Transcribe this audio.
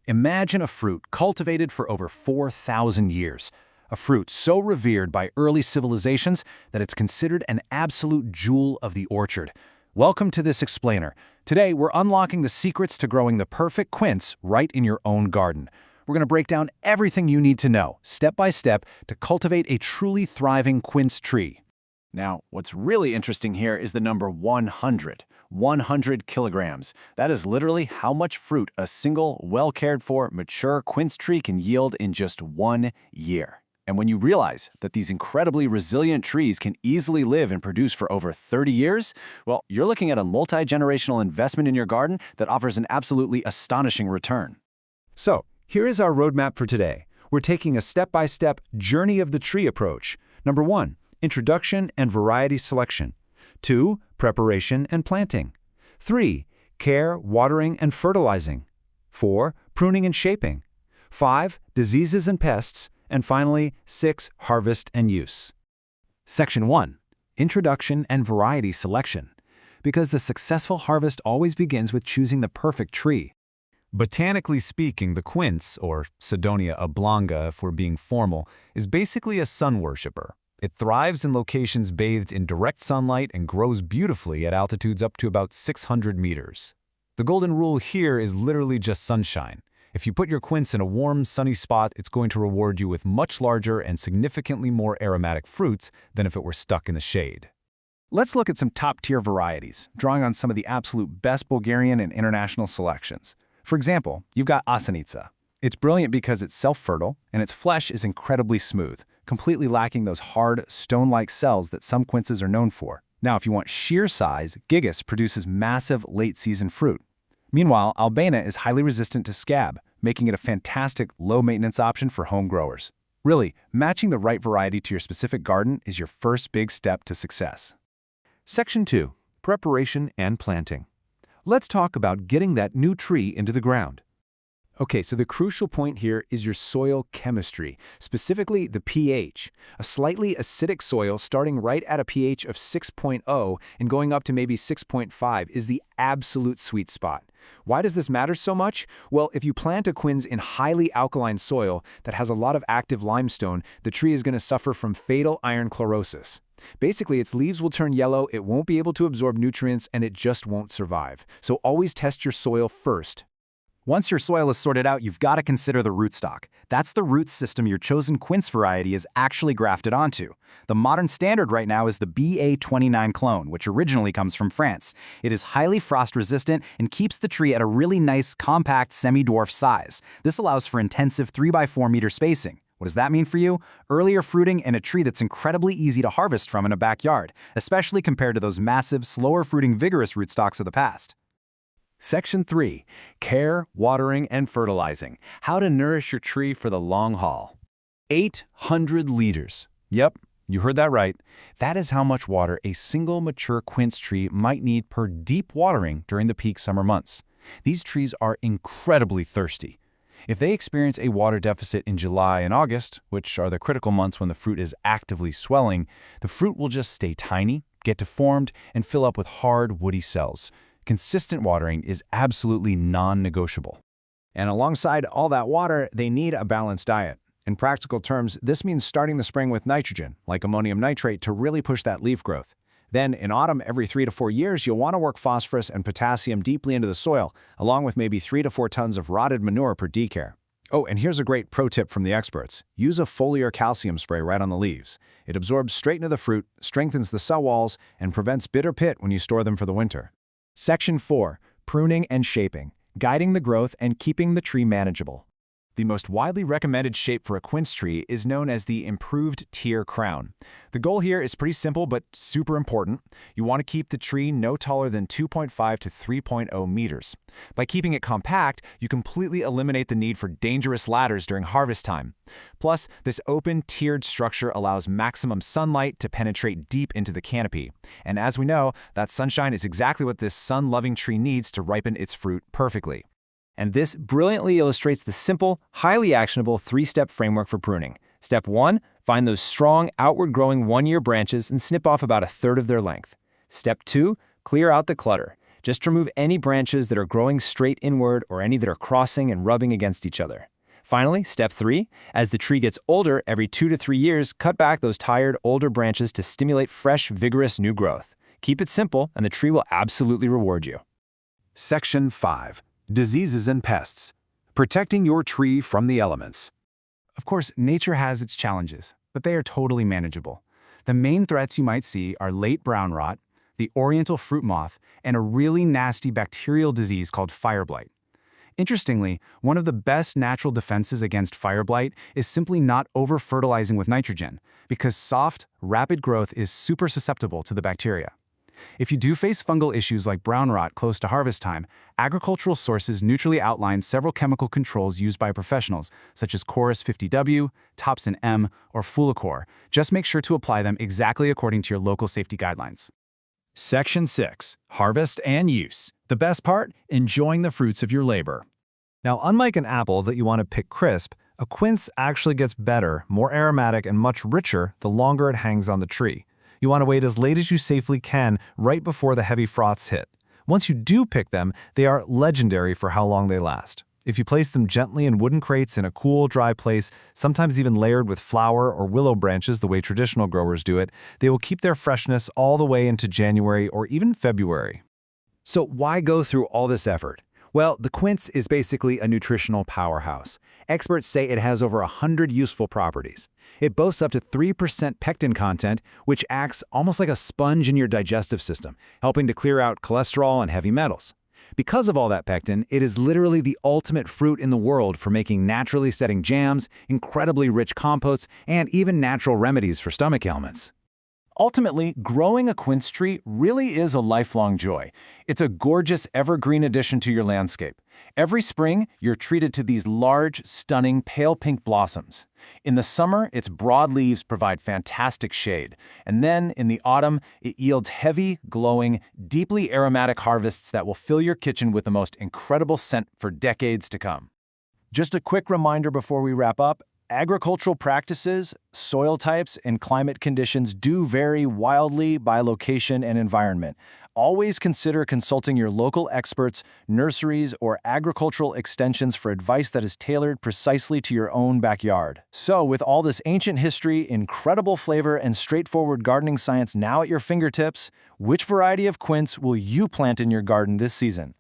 Imagine a fruit cultivated for over 4,000 years. A fruit so revered by early civilizations that it's considered an absolute jewel of the orchard. Welcome to this explainer. Today, we're unlocking the secrets to growing the perfect quince right in your own garden. We're going to break down everything you need to know, step by step, to cultivate a truly thriving quince tree. Now, what's really interesting here is the number 100. 100 kilograms. That is literally how much fruit a single, well-cared-for, mature quince tree can yield in just 1 year. And when you realize that these incredibly resilient trees can easily live and produce for over 30 years, well, you're looking at a multi-generational investment in your garden that offers an absolutely astonishing return. So, here is our roadmap for today. We're taking a step-by-step journey of the tree approach. Number 1, introduction and variety selection. 2, preparation and planting. 3, care, watering, and fertilizing. 4, pruning and shaping. 5, diseases and pests. And finally, 6, harvest and use. Section 1. Introduction and variety selection. Because the successful harvest always begins with choosing the perfect tree. Botanically speaking, the quince, or Sidonia oblonga if we're being formal, is basically a sun worshiper. It thrives in locations bathed in direct sunlight and grows beautifully at altitudes up to about 600 meters. The golden rule here is literally just sunshine. If you put your quince in a warm, sunny spot, it's going to reward you with much larger and significantly more aromatic fruits than if it were stuck in the shade. Let's look at some top-tier varieties, drawing on some of the absolute best Bulgarian and international selections. For example, you've got Asanica. It's brilliant because it's self-fertile, and its flesh is incredibly smooth, completely lacking those hard, stone-like cells that some quinces are known for. Now, if you want sheer size, Gigas produces massive late-season fruit. Meanwhile, Albana is highly resistant to scab, making it a fantastic low-maintenance option for home growers. Really, matching the right variety to your specific garden is your first big step to success. Section 2. Preparation and planting. Let's talk about getting that new tree into the ground. Okay, so the crucial point here is your soil chemistry, specifically the pH. A slightly acidic soil starting right at a pH of 6.0 and going up to maybe 6.5 is the absolute sweet spot. Why does this matter so much? Well, if you plant a quince in highly alkaline soil that has a lot of active limestone, the tree is going to suffer from fatal iron chlorosis. Basically, its leaves will turn yellow, it won't be able to absorb nutrients, and it just won't survive. So always test your soil first. Once your soil is sorted out, you've got to consider the rootstock. That's the root system your chosen quince variety is actually grafted onto. The modern standard right now is the BA29 clone, which originally comes from France. It is highly frost-resistant and keeps the tree at a really nice, compact, semi-dwarf size. This allows for intensive 3x4 meter spacing. What does that mean for you? Earlier fruiting and a tree that's incredibly easy to harvest from in a backyard, especially compared to those massive, slower-fruiting, vigorous rootstocks of the past. Section 3. Care, watering, and fertilizing. How to nourish your tree for the long haul. 800 liters. Yep, you heard that right. That is how much water a single mature quince tree might need per deep watering during the peak summer months. These trees are incredibly thirsty. If they experience a water deficit in July and August, which are the critical months when the fruit is actively swelling, the fruit will just stay tiny, get deformed, and fill up with hard, woody cells. Consistent watering is absolutely non-negotiable. And alongside all that water, they need a balanced diet. In practical terms, this means starting the spring with nitrogen, like ammonium nitrate, to really push that leaf growth. Then, in autumn, every 3 to 4 years, you'll want to work phosphorus and potassium deeply into the soil, along with maybe 3 to 4 tons of rotted manure per decare. Oh, and here's a great pro tip from the experts. Use a foliar calcium spray right on the leaves. It absorbs straight into the fruit, strengthens the cell walls, and prevents bitter pit when you store them for the winter. Section 4. Pruning and shaping. Guiding the growth and keeping the tree manageable. The most widely recommended shape for a quince tree is known as the improved tier crown. The goal here is pretty simple but super important. You want to keep the tree no taller than 2.5 to 3.0 meters. By keeping it compact, you completely eliminate the need for dangerous ladders during harvest time. Plus, this open, tiered structure allows maximum sunlight to penetrate deep into the canopy. And as we know, that sunshine is exactly what this sun-loving tree needs to ripen its fruit perfectly. And this brilliantly illustrates the simple, highly actionable 3-step framework for pruning. Step 1, find those strong, outward-growing 1-year branches and snip off about 1/3 of their length. Step 2, clear out the clutter. Just remove any branches that are growing straight inward or any that are crossing and rubbing against each other. Finally, step 3, as the tree gets older, every 2 to 3 years, cut back those tired, older branches to stimulate fresh, vigorous new growth. Keep it simple, and the tree will absolutely reward you. Section 5. Diseases and pests. Protecting your tree from the elements. Of course, nature has its challenges, but they are totally manageable. The main threats you might see are late brown rot, the oriental fruit moth, and a really nasty bacterial disease called fire blight. Interestingly, one of the best natural defenses against fire blight is simply not over-fertilizing with nitrogen, because soft, rapid growth is super susceptible to the bacteria. If you do face fungal issues like brown rot close to harvest time, agricultural sources neutrally outline several chemical controls used by professionals, such as Chorus 50W, Topsin M, or Fulacor. Just make sure to apply them exactly according to your local safety guidelines. Section 6. Harvest and use. The best part? Enjoying the fruits of your labor. Now, unlike an apple that you want to pick crisp, a quince actually gets better, more aromatic, and much richer the longer it hangs on the tree. You want to wait as late as you safely can, right before the heavy frosts hit. Once you do pick them, they are legendary for how long they last. If you place them gently in wooden crates in a cool, dry place, sometimes even layered with flower or willow branches the way traditional growers do it, they will keep their freshness all the way into January or even February. So why go through all this effort? Well, the quince is basically a nutritional powerhouse. Experts say it has over 100 useful properties. It boasts up to 3% pectin content, which acts almost like a sponge in your digestive system, helping to clear out cholesterol and heavy metals. Because of all that pectin, it is literally the ultimate fruit in the world for making naturally setting jams, incredibly rich compotes, and even natural remedies for stomach ailments. Ultimately, growing a quince tree really is a lifelong joy. It's a gorgeous evergreen addition to your landscape. Every spring, you're treated to these large, stunning, pale pink blossoms. In the summer, its broad leaves provide fantastic shade. And then, in the autumn, it yields heavy, glowing, deeply aromatic harvests that will fill your kitchen with the most incredible scent for decades to come. Just a quick reminder before we wrap up. Agricultural practices, soil types, and climate conditions do vary wildly by location and environment. Always consider consulting your local experts, nurseries, or agricultural extensions for advice that is tailored precisely to your own backyard. So, with all this ancient history, incredible flavor, and straightforward gardening science now at your fingertips, which variety of quince will you plant in your garden this season?